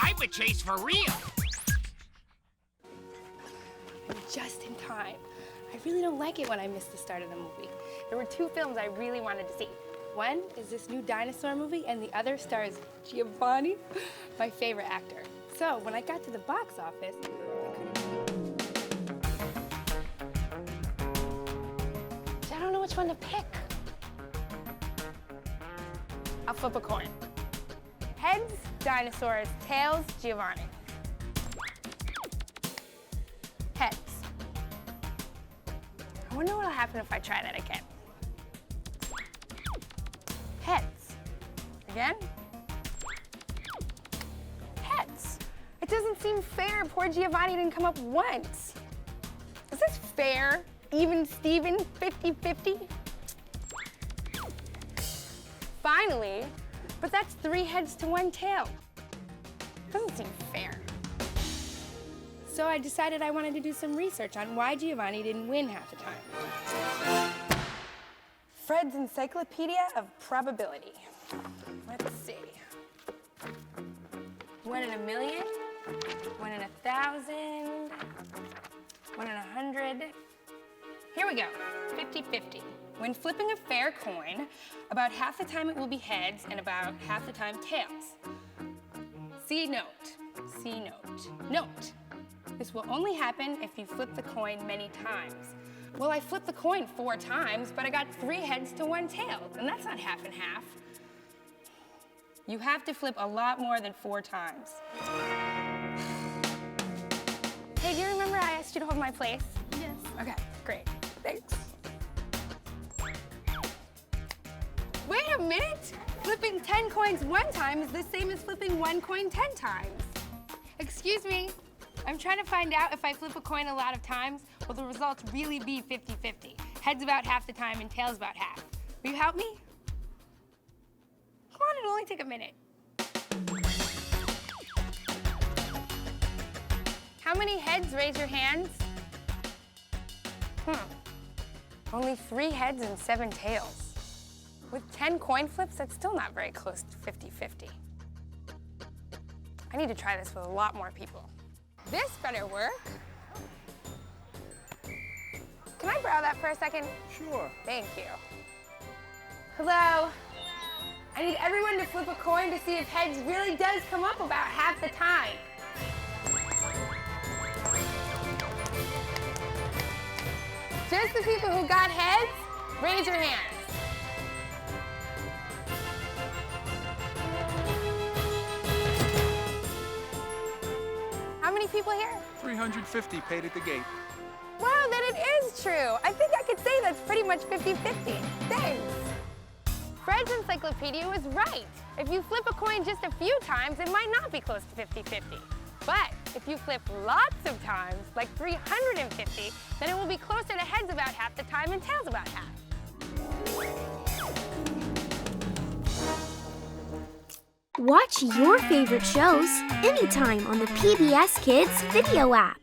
Cyberchase for real. I'm just in time. I really don't like it when I miss the start of the movie. There were two films I really wanted to see. One is this new dinosaur movie, and the other stars Giovanni, my favorite actor. So when I got to the box office, I don't know which one to pick. I'll flip a coin. Heads, dinosaurs, tails, Giovanni. Heads. I wonder what'll happen if I try that again. Heads. Again? Heads. It doesn't seem fair. Poor Giovanni didn't come up once. Is this fair? Even Steven, 50-50? Finally, but that's 3 heads to 1 tail. Doesn't seem fair. So I decided I wanted to do some research on why Giovanni didn't win half the time. Fred's Encyclopedia of Probability. Let's see. 1 in a million, 1 in 1,000, 1 in 100. Here we go, 50-50. When flipping a fair coin, about half the time it will be heads and about half the time tails. See note, see note, note. This will only happen if you flip the coin many times. Well, I flipped the coin 4 times, but I got 3 heads to 1 tails, and that's not half and half. You have to flip a lot more than 4 times. Hey, do you remember I asked you to hold my place? Yes. Okay, great, thanks. Wait a minute! Flipping 10 coins 1 time is the same as flipping 1 coin 10 times. Excuse me, I'm trying to find out if I flip a coin a lot of times, will the results really be 50-50? Heads about half the time and tails about half. Will you help me? Come on, it'll only take a minute. How many heads? Raise your hands. Only 3 heads and 7 tails. With 10 coin flips, that's still not very close to 50-50. I need to try this with a lot more people. This better work. Can I borrow that for a second? Sure. Thank you. Hello? I need everyone to flip a coin to see if heads really does come up about half the time. Just the people who got heads, raise your hands. How many people here? 350 paid at the gate. Wow, then it is true. I think I could say that's pretty much 50-50. Thanks. Fred's Encyclopedia was right. If you flip a coin just a few times, it might not be close to 50-50. But if you flip lots of times, like 350, then it will be closer to heads about half the time and tails about half. Watch your favorite shows anytime on the PBS Kids video app.